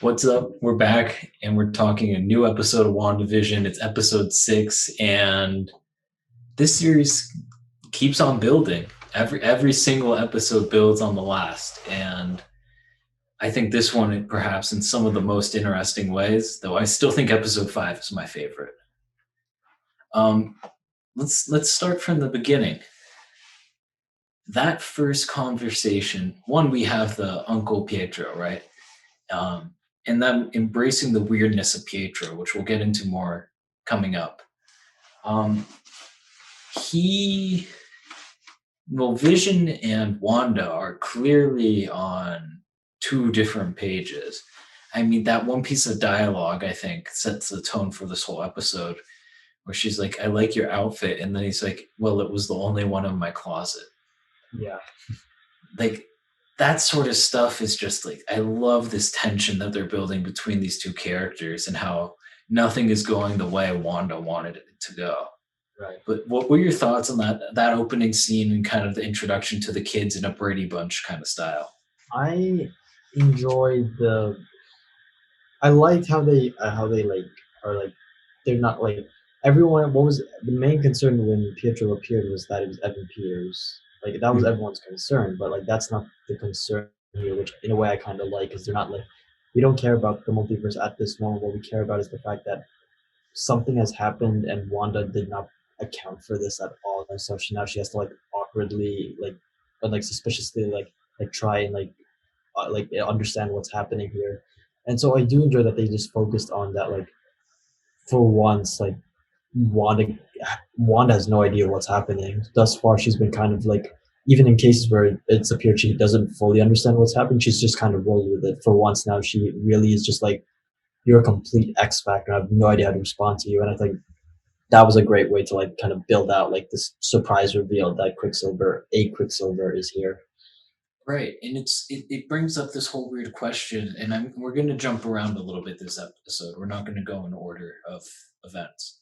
What's up? We're back and we're talking a new episode of WandaVision. It's episode 6, and this series keeps on building. Every single episode builds on the last, and I think this one perhaps in some of the most interesting ways, though I still think episode 5 is my favorite. Um, let's start from the beginning. That first conversation, one, we have the Uncle Pietro, right? um, and them embracing the weirdness of Pietro, which we'll get into more coming up. Um, he, well, Vision and Wanda are clearly on two different pages. I mean, that one piece of dialogue, I think, sets the tone for this whole episode, where she's like, I like your outfit. And then he's like, well, it was the only one in my closet. Yeah. Like, that sort of stuff is just like, I love this tension that they're building between these two characters and how nothing is going the way Wanda wanted it to go. Right. But what were your thoughts on that opening scene and kind of the introduction to the kids in a Brady Bunch kind of style? I enjoyed the. I liked how they like are like they're not like everyone. What was the main concern when Pietro appeared was that it was Evan Peters. Like that was everyone's concern, but like that's not the concern here. Which in a way I kind of like, because they're not like we don't care about the multiverse at this moment. What we care about is the fact that something has happened and Wanda did not account for this at all, and so she has to like awkwardly like or like suspiciously like try and like understand what's happening here. And so I do enjoy that they just focused on that. Like for once, like Wanda, Wanda has no idea what's happening. Thus far, she's been kind of like, even in cases where it's appeared she doesn't fully understand what's happening, she's just kind of rolled with it. For once now, she really is just like, you're a complete X factor. I have no idea how to respond to you. And I think that was a great way to like kind of build out like this surprise reveal that Quicksilver is here. Right, and it brings up this whole weird question, and we're going to jump around a little bit this episode. We're not going to go in order of events.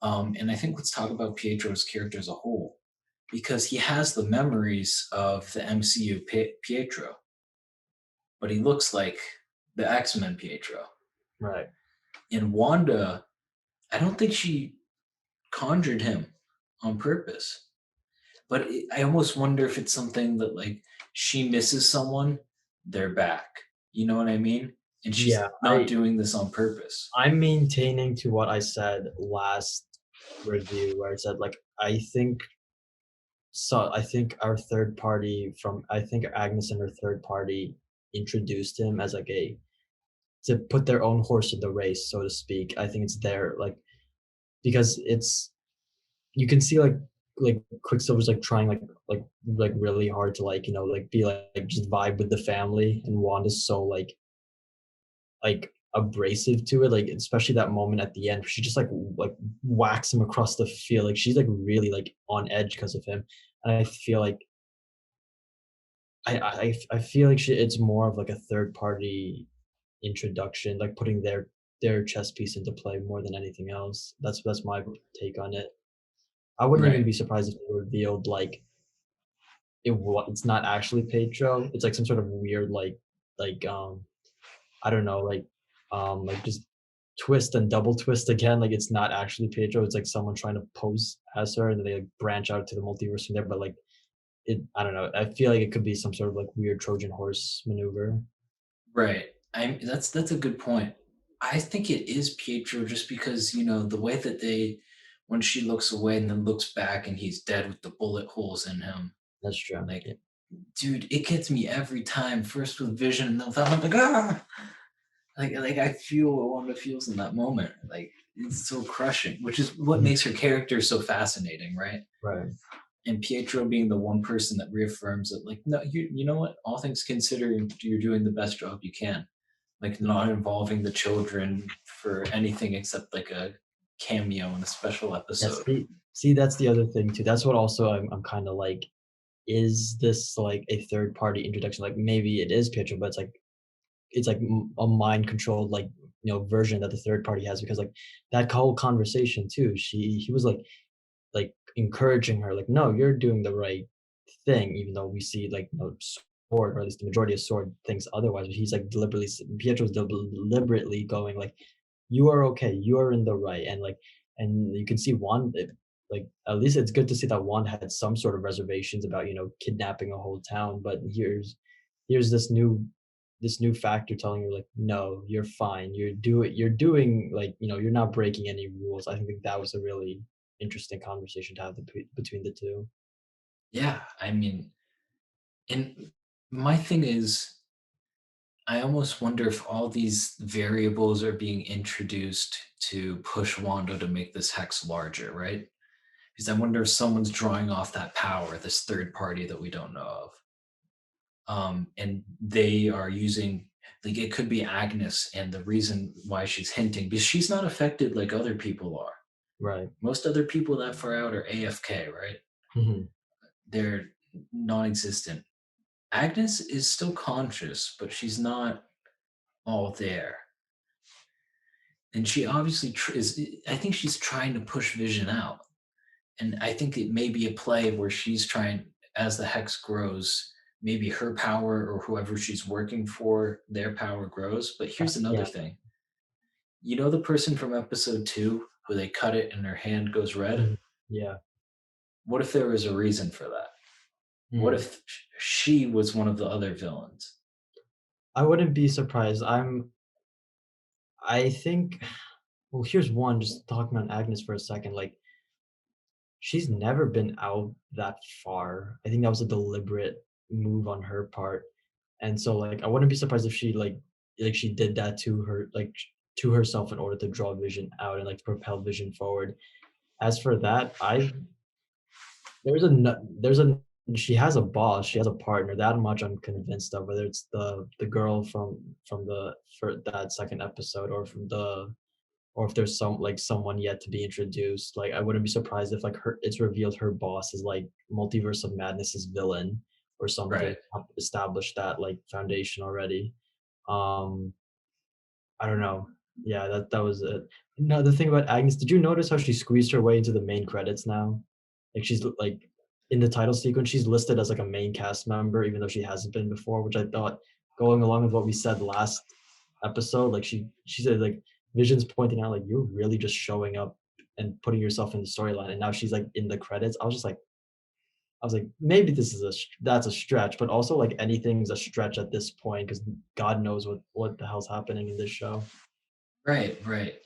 And I think let's talk about Pietro's character as a whole, because he has the memories of the MCU Pietro, but he looks like the X-Men Pietro. Right. And Wanda, I don't think she conjured him on purpose, but I almost wonder if it's something that like she misses someone, they're back. You know what I mean? And she's Yeah, not doing this on purpose. I'm maintaining to what I said last review, where I said like I think our third party from I think Agnes and her third party introduced him as like a to put their own horse in the race, so to speak. I think it's there like because it's you can see like Quicksilver's like trying like really hard to like like be like just vibe with the family, and Wanda's so like abrasive to it, like especially that moment at the end where she just like whacks him across the field. Like she's like really like on edge because of him. And I feel like I feel like it's more of like a third party introduction, like putting their chess piece into play more than anything else. That's my take on it. I wouldn't even Right. be surprised if they revealed like it's not actually Pedro. It's like some sort of weird like I don't know, like just twist and double twist again. Like it's not actually Pietro. It's like someone trying to pose as her, and then they like branch out to the multiverse from there. But like I don't know. I feel like it could be some sort of like weird Trojan horse maneuver. Right. That's a good point. I think it is Pietro just because, the way that they when she looks away and then looks back and he's dead with the bullet holes in him. That's true. Like, Yeah. dude, it gets me every time. First with Vision and then without, I'm like, ah, like I feel what Wanda feels in that moment. Like it's so crushing, which is what Mhm. makes her character so fascinating, right? Right. And Pietro being the one person that reaffirms that, like, no, you know what? All things considered, you're doing the best job you can. Like, not involving the children for anything except like a cameo in a special Yes. episode. See, that's the other thing too. That's what also I'm kind of like. Is this like a third party introduction? Like maybe it is Pietro, but it's like a mind controlled like version that the third party has, because like that whole conversation too. He was like encouraging her, like, no, you're doing the right thing, even though we see like or at least the majority of Sword thinks otherwise. But he's like Pietro's deliberately going like, "You are okay. You are in the right," and you can see Wanda. Like at least it's good to see that Wanda had some sort of reservations about kidnapping a whole town. But here's this new factor telling her like, "No, you're fine. You're doing like you're not breaking any rules." I think that was a really interesting conversation to have between the two. Yeah, I mean, and my thing is, I almost wonder if all these variables are being introduced to push Wanda to make this hex larger, right? Because I wonder if someone's drawing off that power, this third party that we don't know of. And they are using, like, it could be Agnes, and the reason why she's hinting, because she's not affected like other people are. Right. Most other people that far out are AFK, right? Mhm. They're non existent. Agnes is still conscious, but she's not all there. And she obviously is, I think she's trying to push Vision out. And I think it may be a play where she's trying, as the hex grows, maybe her power or whoever she's working for, their power grows. But here's another Yeah. thing. You know the person from episode 2 who they cut it and her hand goes red? Mhm. Yeah. What if there was a reason for that? What Mhm. if she was one of the other villains? I wouldn't be surprised. I think well, here's one, just talking about Agnes for a second, like, she's never been out that far. I think that was a deliberate move on her part, and so, like, I wouldn't be surprised if she, like, she did that to herself in order to draw Vision out and, like, propel Vision forward. As for that, there's a she has a boss, she has a partner, that much I'm convinced of, whether it's the girl from the for that second episode or if there's someone yet to be introduced. Like I wouldn't be surprised if like her it's revealed her boss is like Multiverse of Madness's villain or something. Right. Established that like foundation already. Um I don't know. Yeah, that was it. No, the thing about Agnes, did you notice how she squeezed her way into the main credits now? Like she's like in the title sequence, she's listed as like a main cast member, even though she hasn't been before, which I thought going along with what we said last episode, like she said like Vision's pointing out like you're really just showing up and putting yourself in the storyline, and now she's like in the credits. I was like, maybe that's a stretch, but also like anything's a stretch at this point because God knows what the hell's happening in this show. Right, right.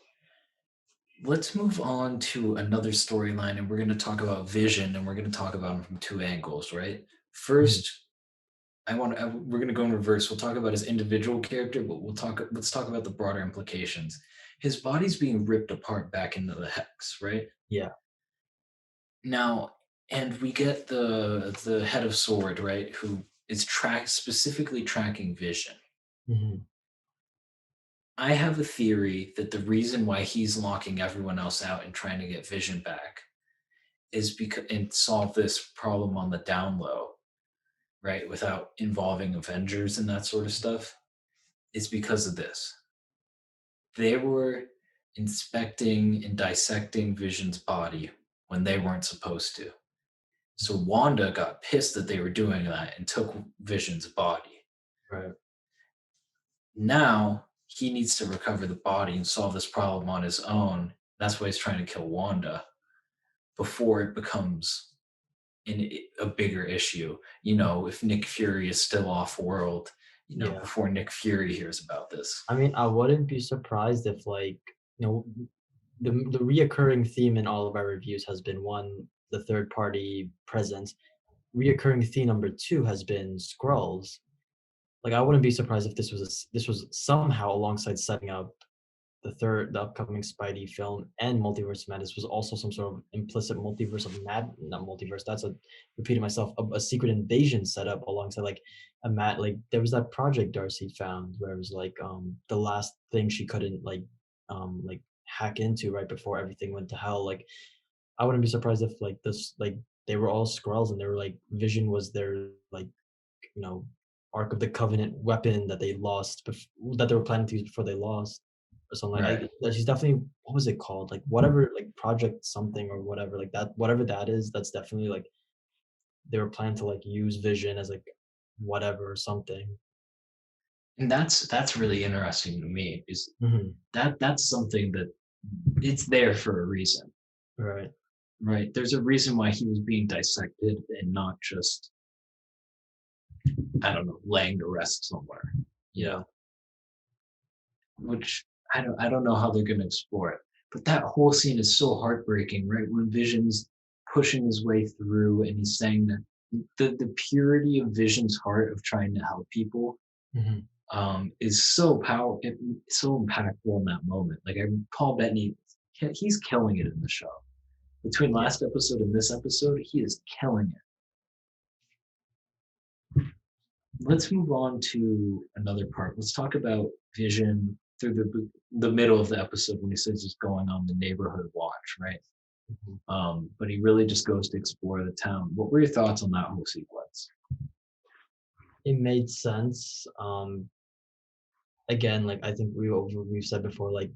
Let's move on to another storyline, and we're going to talk about Vision, and we're going to talk about him from two angles, right? Mhm. First, we're going to go in reverse. We'll talk about his individual character, but let's talk about the broader implications. His body's being ripped apart back into the hex, right? Yeah. Now, and we get the head of Sword, right, who is specifically tracking Vision. Mhm. I have a theory that the reason why he's locking everyone else out and trying to get Vision back is because and solve this problem on the down low, right, without involving Avengers and that sort of stuff, is because of this. They were inspecting and dissecting Vision's body when they weren't supposed to. So Wanda got pissed that they were doing that and took Vision's body. Right. Now he needs to recover the body and solve this problem on his own. That's why he's trying to kill Wanda before it becomes a bigger issue. If Nick Fury is still off world, Yeah. before Nick Fury hears about this. I mean, I wouldn't be surprised if like, the reoccurring theme in all of our reviews has been one, the third party presence. Reoccurring theme number two has been scrolls. Like I wouldn't be surprised if this was somehow alongside setting up the upcoming Spidey film and Multiverse of Madness was also some sort of implicit multiverse of not multiverse. That's a repeating myself. A secret invasion setup alongside like like there was that project Darcy found where it was like the last thing she couldn't like hack into right before everything went to hell. Like I wouldn't be surprised if like this like they were all Skrulls and they were like Vision was their like you know Ark of the Covenant weapon that they lost that they were planning to use before they lost or something. Right. She's definitely what was it called? Like whatever, like Project something or whatever, like that. Whatever that is, that's definitely like they were planning to like use Vision as like whatever or something. And that's really interesting to me, is Hmm. that's something that it's there for a reason, Right. right? There's a reason why he was being dissected and not just, I don't know, laying to rest somewhere, you Yeah. know, which I don't know how they're going to explore it. But that whole scene is so heartbreaking, right? When Vision's pushing his way through and he's saying that the purity of Vision's heart of trying to help people Hmm. is so powerful, so impactful in that moment. Like Paul Bettany, he's killing it in the show. Between Yeah. last episode and this episode, he is killing it. Let's move on to another part. Let's talk about Vision through the middle of the episode when he says he's going on the neighborhood watch, right? Mhm. But he really just goes to explore the town. What were your thoughts on that whole sequence? It made sense. Again, like I think we've said before, like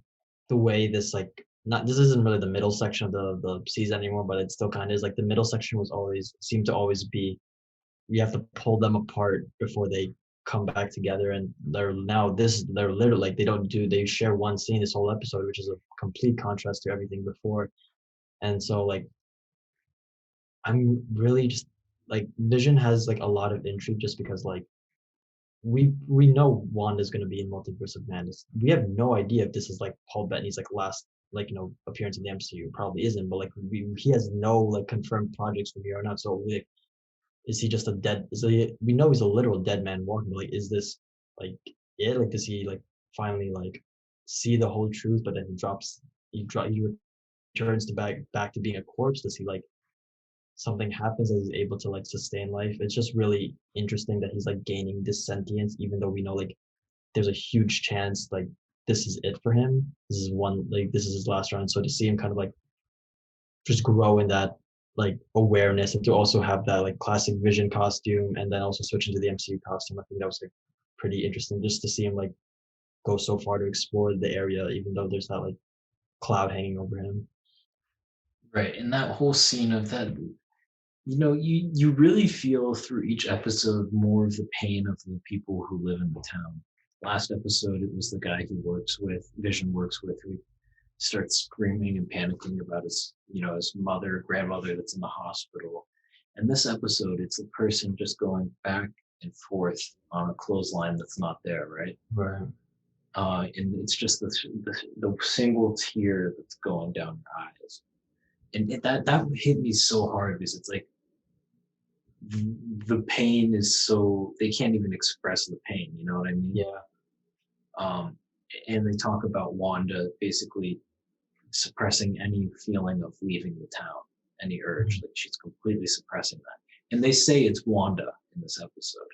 the way this like not this isn't really the middle section of the season anymore, but it still kind of is. Like the middle section was always seemed to always be, you have to pull them apart before they come back together, and they're literally like they share one scene this whole episode, which is a complete contrast to everything before. And so like I'm really just like Vision has like a lot of intrigue just because like we know Wanda's gonna be in Multiverse of Madness. We have no idea if this is like Paul Bettany's like last like appearance in the MCU. Probably isn't, but like he has no like confirmed projects from here on out. So like, is he just a dead? Is he? We know he's a literal dead man walking. But, like, is this like it? Like, does he like finally like see the whole truth? But then he returns to back to being a corpse. Does he like something happens that he's able to like sustain life? It's just really interesting that he's like gaining this sentience, even though we know like there's a huge chance like this is it for him. This is his last round. So to see him kind of like just grow in that like awareness, and to also have that like classic Vision costume and then also switch into the MCU costume, I think that was like pretty interesting just to see him like go so far to explore the area, even though there's that like cloud hanging over him. Right, and that whole scene of that, you really feel through each episode more of the pain of the people who live in the town. Last episode, it was the guy he works with, Vision works with, who starts screaming and panicking about his mother, grandmother that's in the hospital. And this episode, it's a person just going back and forth on a clothesline that's not there, right? Right. And it's just the single tear that's going down your eyes. And that hit me so hard because it's like the pain is so they can't even express the pain. You know what I mean? Yeah. Um, and they talk about Wanda basically suppressing any feeling of leaving the town, any urge. Mhm. Like she's completely suppressing that. And they say it's Wanda in this episode.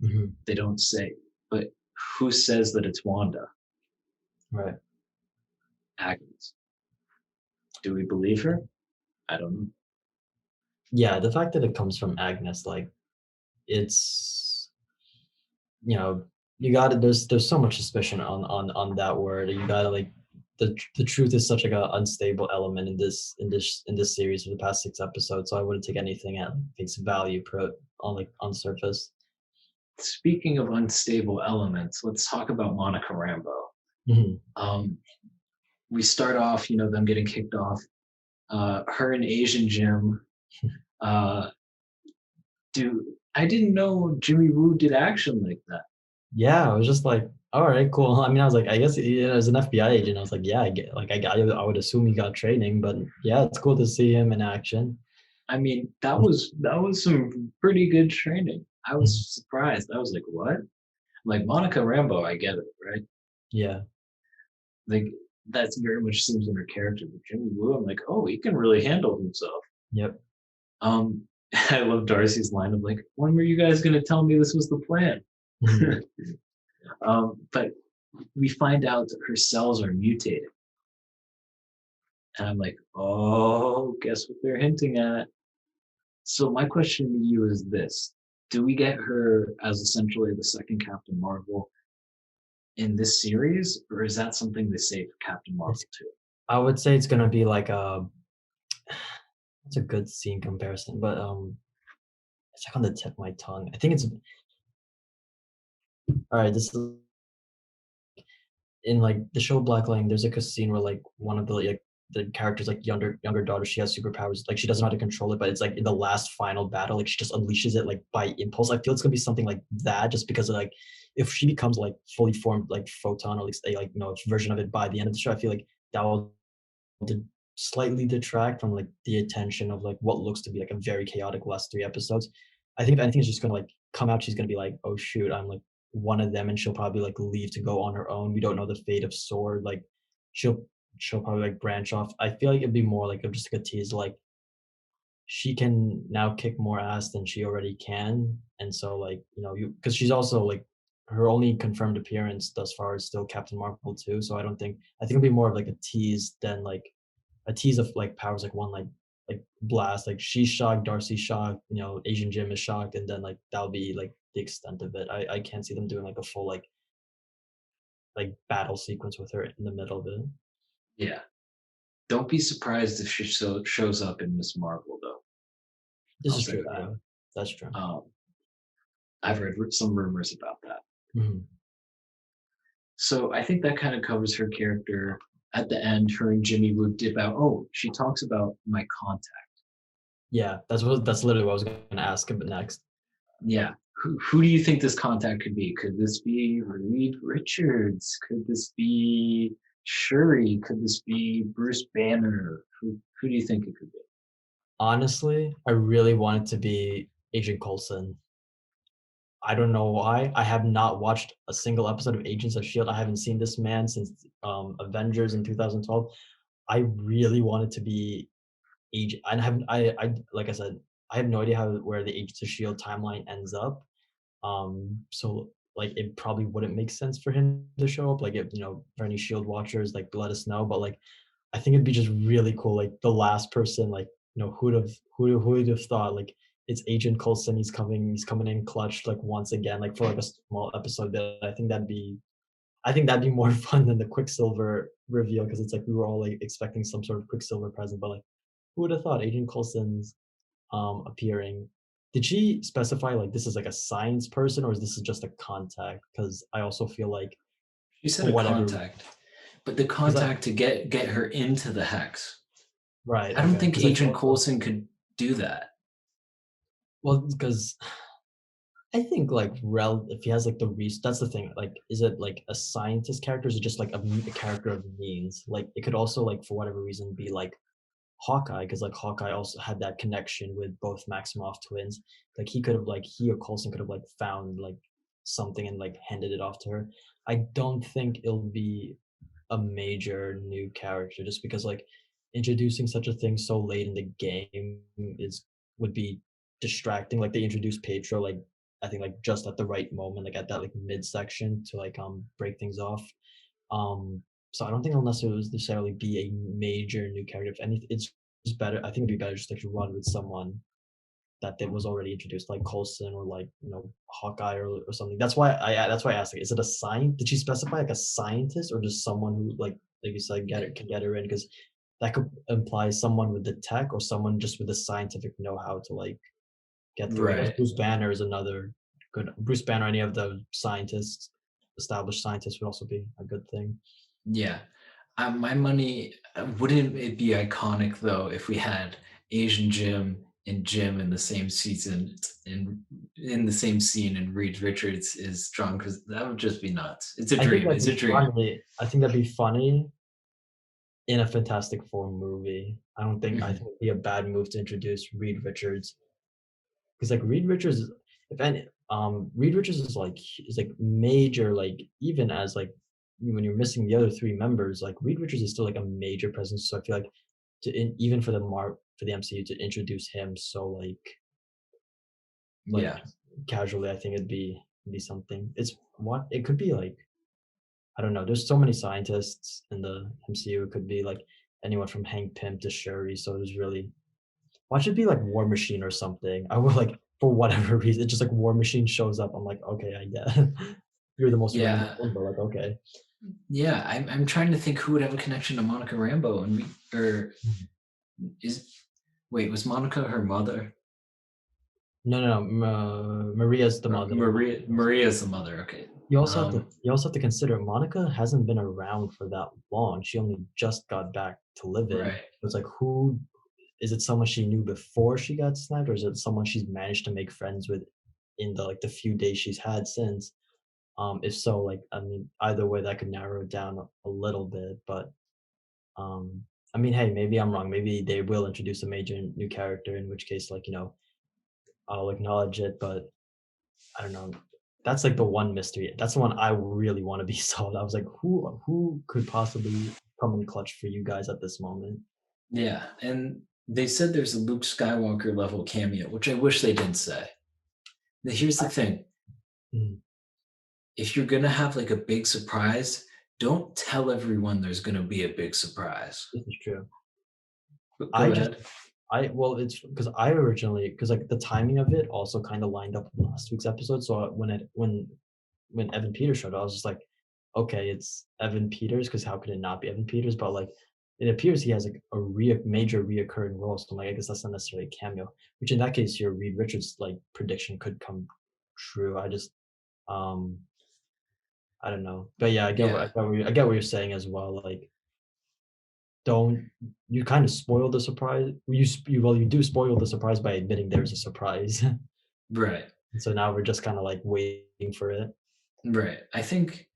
Mhm. They don't say, but who says that it's Wanda? Right. Agnes. Do we believe her? I don't know. Yeah, the fact that it comes from Agnes, like it's you know you got to there's so much suspicion on that word. You got to like the truth is such like a unstable element in this series for the past 6 episodes, so I wouldn't take anything at face value put on like on surface. Speaking of unstable elements, let's talk about Monica Rambeau. Mhm. Um, we start off, them getting kicked off. Her and Asian Jim uh, do. I didn't know Jimmy Woo did action like that. Yeah, I was just like, all right, cool. I mean, I was like, I guess as an FBI agent, I was like, yeah, I get like I would assume he got training, but yeah, it's cool to see him in action. I mean, that was some pretty good training. I was surprised. I was like, what? Like Monica Rambeau, I get it, right? Yeah. Like that's very much seems in her character. But Jimmy Woo, I'm like, oh, he can really handle himself. Yep. Um, I love Darcy's line of like, when were you guys gonna tell me this was the plan? Mhm. But we find out that her cells are mutated. And I'm like, oh, guess what they're hinting at? So my question to you is this. Do we get her as essentially the second Captain Marvel in this series, or is that something they say for Captain Marvel It's too? I would say it's gonna be like a it's a good scene comparison, but it's like on the tip of my tongue. I think it's All right, this is in like the show Black Lightning. There's like a scene where like one of the characters like younger daughter, she has superpowers, like she doesn't know how to control it, but it's like in the last final battle, like she just unleashes it like by impulse. I feel it's gonna be something like that, just because of, like if she becomes like fully formed like photon, or at least a like version of it by the end of the show, I feel like that will slightly detract from like the attention of like what looks to be like a very chaotic last 3 episodes. I think if anything is just gonna like come out, she's gonna be like, oh shoot, I'm like one of them, and she'll probably like leave to go on her own. We don't know the fate of Sword. Like she'll she'll probably like branch off. I feel like it'd be more like of just like a tease, like she can now kick more ass than she already can. And so like, you because she's also like her only confirmed appearance thus far is still Captain Marvel 2. So I think it'll be more of like a tease than like a tease of like powers, like one like blast, like she's shocked, Darcy's shocked, Asian Jim is shocked, and then like that'll be like the extent of it. I can't see them doing like a full like battle sequence with her in the middle of it. Yeah. Don't be surprised if she shows up in Miss Marvel, though. This I'll is say true. that. Yeah, that's true. I've read some rumors about that. Mhm. So I think that kind of covers her character. At the end, her and Jimmy would dip out. Oh, she talks about my contact. Yeah, that's literally what I was going to ask him next. Yeah. Who do you think this contact could be? Could this be Reed Richards? Could this be Shuri? Could this be Bruce Banner? Who do you think it could be? Honestly, I really want it to be Agent Coulson. I don't know why. I have not watched a single episode of Agents of Shield. I haven't seen this man since Avengers in 2012. I really want it to be agent. I have I like I said, I have no idea how where the Agents of Shield timeline ends up. So like it probably wouldn't make sense for him to show up. Like if for any Shield watchers, like let us know. But like I think it'd be just really cool. Like the last person, like who'd have thought like it's Agent Coulson. He's coming in clutch like once again, like for like a small episode. That I think that'd be more fun than the Quicksilver reveal, because it's like we were all like expecting some sort of Quicksilver present, but like who would have thought Agent Coulson's appearing? Did she specify like this is like a science person, or is this just a contact? Because I also feel like She said for a whatever, contact, but the because I contact to get her into the hex. right, I don't okay, think because like Agent also, Coulson could do that. well, because I think like if he has like that's the thing. Like, is it like a scientist character? Or is it just like a character of means? Like, it could also like for whatever reason be like Hawkeye, because like Hawkeye also had that connection with both Maximoff twins. Like he could have like he or Coulson could have like found like something and like handed it off to her. I don't think it'll be a major new character, just because like introducing such a thing so late in the game is would be distracting. Like they introduced Pietro like I think like just at the right moment, like at that like midsection to like break things off. Um so I don't think unless it was necessarily be a major new character. If anything, it's just better. I think it'd be better just like to run with someone that was already introduced, like Coulson or like Hawkeye or something. That's why I asked, like, is it a science? Did she specify like a scientist or just someone who like you said can get her in? Because that could imply someone with the tech or someone just with the scientific know-how to like get through. I guess Right. Bruce Banner is another good. Bruce Banner, any of the scientists, established scientists, would also be a good thing. Yeah. My money, wouldn't it be iconic though if we had Asian Jim and Jim in the same season in the same scene and Reed Richards is drunk? Because that would just be nuts. It's a I think dream. that'd It's a be dream. funny. I think that'd be funny in a Fantastic Four movie. I Mhm. think it'd be a bad move to introduce Reed Richards, because like Reed Richards, if any, Reed Richards is like major, like even as like when you're missing the other 3 members, like Reed Richards is still like a major presence. So I feel like even for for the MCU to introduce him so like Yeah. casually, I think it'd be something. It could be like I don't know. There's so many scientists in the MCU. It could be like anyone from Hank Pym to Shuri. So there's really why should it be like War Machine or something? I would like for whatever reason, it's just like War Machine shows up. I'm like, okay, I get you're the most random Yeah. one, but like okay. Yeah. I'm trying to think who would have a connection to Monica Rambeau and or is wait, was Monica her mother? No, Maria's the mother. Maria's the mother. Okay. You also have to consider Monica hasn't been around for that long. She only just got back to live in. Right. It's like, who is it? Someone she knew before she got snapped, or is it someone she's managed to make friends with in the few days she's had since? If so, like, I mean, either way, that could narrow it down a little bit. But um, I mean, hey, maybe I'm wrong. Maybe they will introduce a major new character, in which case, like, I'll acknowledge it. But I don't know. That's like the one mystery. That's the one I really want to be solved. I was like, who could possibly come in clutch for you guys at this moment? Yeah, and they said there's a Luke Skywalker level cameo, which I wish they didn't say. Now, here's the thing: Mhm, if you're gonna have like a big surprise, don't tell everyone there's gonna be a big surprise. this is true. Go I just ahead. I well, it's because I originally because like the timing of it also kind of lined up with last week's episode. So when Evan Peters showed up, I was just like, okay, it's Evan Peters because how could it not be Evan Peters? But like, it appears he has like a major reoccurring role. So I'm like, I guess that's not necessarily a cameo. Which in that case, your Reed Richards like prediction could come true. Um I don't know, but yeah, Yeah, I get what you're saying as well. Like, don't you kind of spoil the surprise? You do spoil the surprise by admitting there's a surprise. right, And so now we're just kind of like waiting for it. right. I think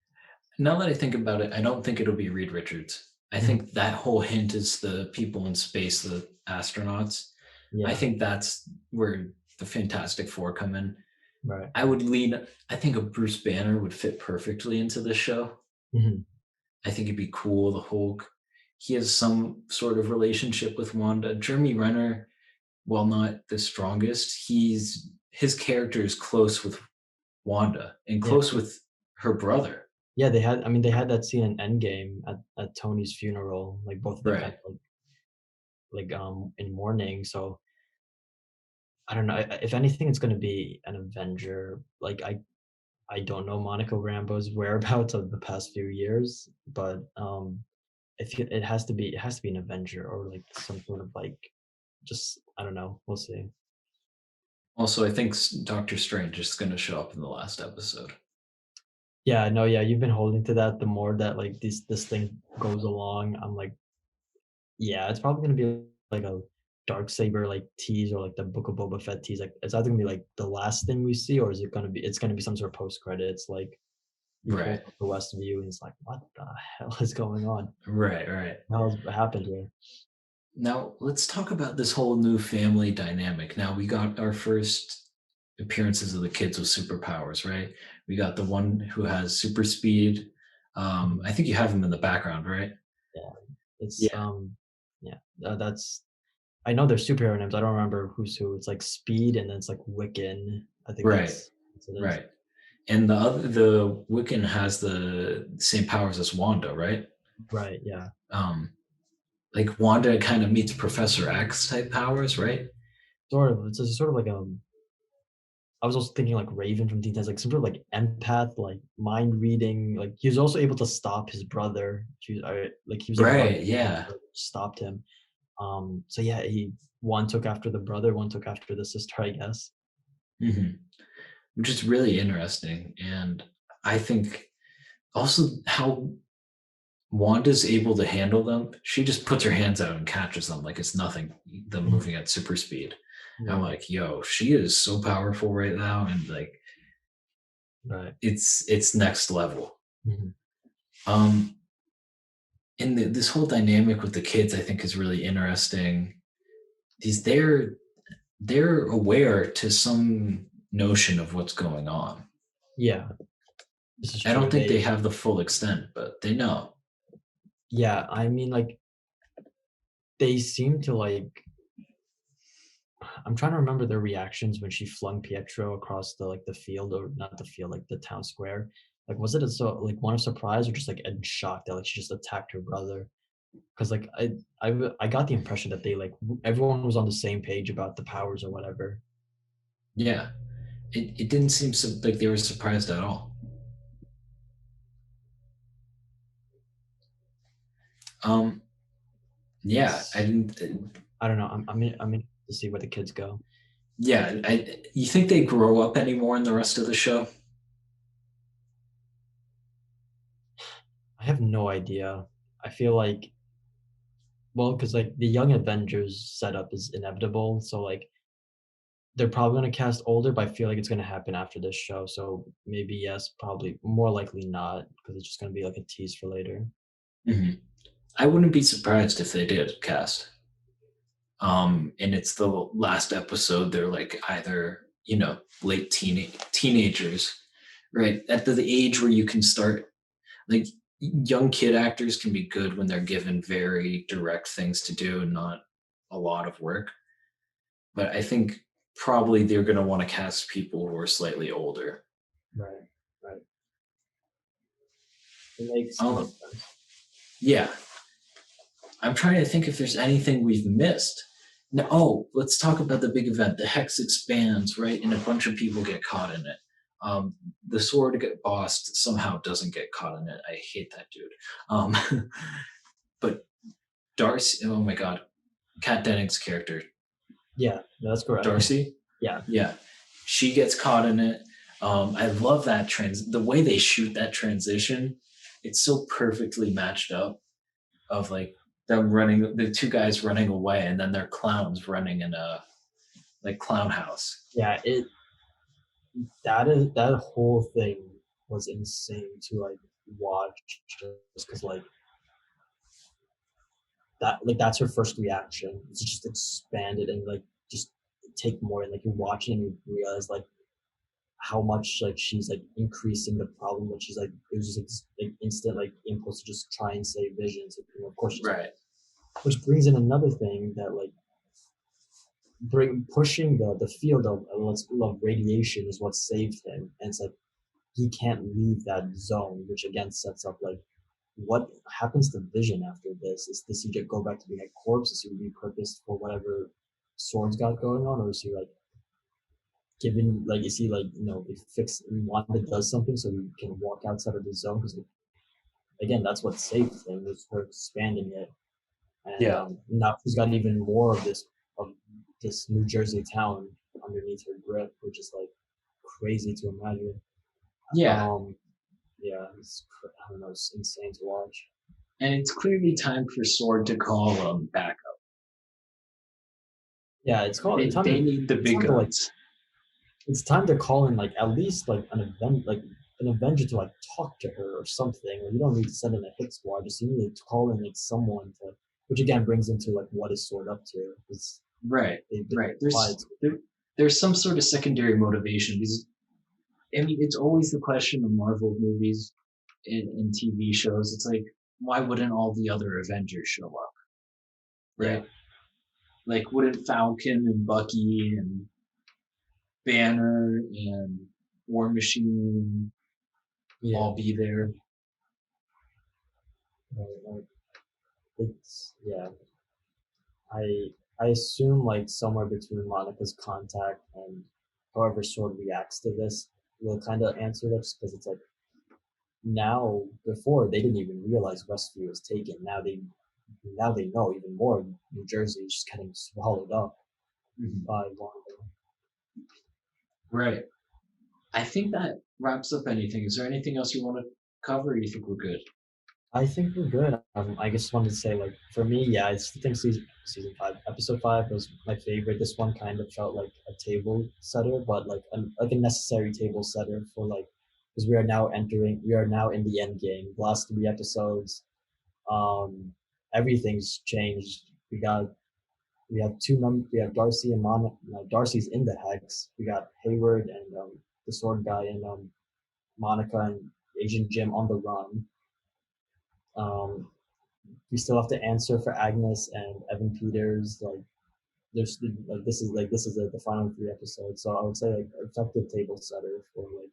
now that I think about it, I don't think it'll be Reed Richards. I Mhm. think that whole hint is the people in space, the astronauts. I Yeah, think that's where the Fantastic Four come in. right. I would lean. I think a Bruce Banner would fit perfectly into this show. Mhm. I think it'd be cool. The Hulk. He has some sort of relationship with Wanda. Jeremy Renner, while not the strongest, his character is close with Wanda and Yeah, close with her brother. yeah. I mean, they had that scene in Endgame at Tony's funeral. Like both of them kind Right. of in mourning. So I don't know. If anything, it's going to be an Avenger. Like I don't know Monica Rambeau's whereabouts of the past few years, but if it has to be an Avenger or like some sort of like just I don't know. We'll see. Also, I think Doctor Strange is going to show up in the last episode. Yeah, no, yeah, you've been holding to that. The more that like this thing goes along, I'm like, yeah, it's probably gonna be like a dark saber like tease or like the Book of Boba Fett tease. Like, it's either gonna be like the last thing we see, or is it gonna be? It's gonna be some sort of post credits. Like you pull Right. up the West View, and it's like, what the hell is going on? Right. Right. What the hell has happened here? Now, let's talk about this whole new family dynamic. Now, we got our first appearances of the kids with superpowers, right? We got the one who has super speed. Mhm. I think you have him in the background, right? Yeah, it's Yeah. yeah, that's I know their superhero names. I don't remember who's who. It's like Speed, and then it's like Wiccan. I think Right. that's what it is. Right. And the Wiccan has the same powers as Wanda, right? Right. Yeah. Um, like Wanda kind of meets Professor X type powers, right? Sort of. It's a sort of like I was also thinking like Raven from Teen Titans, like some sort of like empath, like mind reading. Like he was also able to stop his brother. Like he was able to Right. understand his Yeah. brother stopped him. So yeah, he one took after the brother, one took after the sister, I guess. hmm Which is really interesting, and I think also how Wanda's able to handle them. She just puts her hands out and catches them like it's nothing. Them Mhm. moving at super speed. I'm Right. like, yo, she is so powerful right now, and like Right. it's next level. Mhm. Um, and this whole dynamic with the kids, I think, is really interesting. Is they're aware to some notion of what's going on. Yeah, this is I true. don't think they have the full extent, but they know. Yeah, I mean, like they seem to like. I'm trying to remember their reactions when she flung Pietro across the field, or not the field, like the town square. Like, was it like one of surprise or just like in shock that like she just attacked her brother? Because like I got the impression that they like everyone was on the same page about the powers or whatever. Yeah, it didn't seem like they were surprised at all. Um, yeah, I It's didn't. I don't know. I'm in to see where the kids go. Yeah, you think they grow up anymore in the rest of the show? have no idea. I feel like, well, because like the Young Avengers setup is inevitable, so like they're probably gonna cast older, but I feel like it's gonna happen after this show. So maybe yes, probably more likely not, because it's just gonna be like a tease for later. Mhm. I wouldn't be surprised if they did cast. And it's the last episode. They're like either late teenagers, right at the age where you can start like young kid actors can be good when they're given very direct things to do and not a lot of work. But I think probably they're going to want to cast people who are slightly older. Right, right. It makes Um, sense. yeah, I'm trying to think if there's anything we've missed. No, oh, let's talk about the big event. The hex expands, right? And a bunch of people get caught in it. The sword boss somehow doesn't get caught in it. I hate that dude. But Darcy, oh my god, Kat Denning's character, Yeah, that's correct. Darcy, Yeah, yeah, she gets caught in it. I love that the way they shoot that transition. It's so perfectly matched up of like them running, the two guys running away, and then they're clowns running in a like clown house. yeah. That whole thing was insane to like watch, just because that's her first reaction. It's just expanded and like just take more, and like you're watching and you realize like how much like she's like increasing the problem, but she's like it was just like instant like impulse to just try and save Vision. So, of course she's, Right. which brings in another thing that like pushing the field of radiation is what saved him, and it's like he can't leave that zone, which again sets up like what happens to Vision after this. Does he just go back to being a corpse? Is he repurposed for whatever Sword's got going on, or is he like given like is he like if fix Wanda does something so he can walk outside of the zone? Because again, that's what saved him, was her expanding it, and Yeah. now she's got even more of this New Jersey town underneath her grip, which is like crazy to imagine. Yeah. Um, yeah, I don't know, it's insane to watch. And it's clearly time for Sword to call back up. Yeah, They need the it's big time to like guns. it's time to call in like at least like an Avenger to like talk to her or something. Like, you don't need to send in a hit squad, just you need to call in like someone to, which again brings into like what is Sword up to, because Right. they've been Right. implied. There's some sort of secondary motivation because I mean it's always the question of Marvel movies and TV shows. It's like why wouldn't all the other Avengers show up? Yeah, Right? Like wouldn't Falcon and Bucky and Banner and War Machine yeah, all be there? like, it's yeah. I assume like somewhere between Monica's contact and however Sword reacts to this will kind of answer this, because it's like now, before they didn't even realize Westview was taken. Now they know even more. New Jersey is just getting swallowed up Mhm. by Wanda. Right. I think that wraps up anything. Is there anything else you want to cover? Or you think we're good? I think we're good. I just wanted to say, like, for me, yeah, I think season 5, episode 5 was my favorite. This one kind of felt like a table setter, but like a necessary table setter for like, because we are now in the end game. The last 3 episodes, um, everything's changed. We have Darcy and Darcy's in the hex. We got Hayward and the sword guy, and Monica and Agent Jim on the run. Um, we still have to answer for Agnus and Evan Peters. Like there's like this is the final 3 episodes. So I would say like effective table setter for like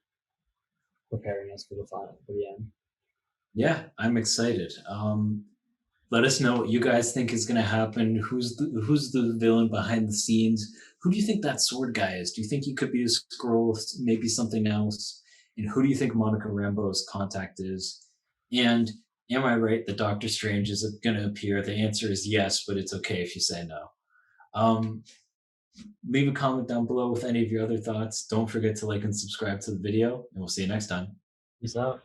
preparing us for the end. Yeah, I'm excited. Let us know what you guys think is going to happen. Who's the villain behind the scenes? Who do you think that sword guy is? Do you think he could be a scroll, maybe something else? And who do you think Monica Rambeau's contact is? And am I right that Doctor Strange is going to appear? The answer is yes, but it's okay if you say no. Um, Leave a comment down below with any of your other thoughts. Don't forget to like and subscribe to the video, and we'll see you next time. Peace out.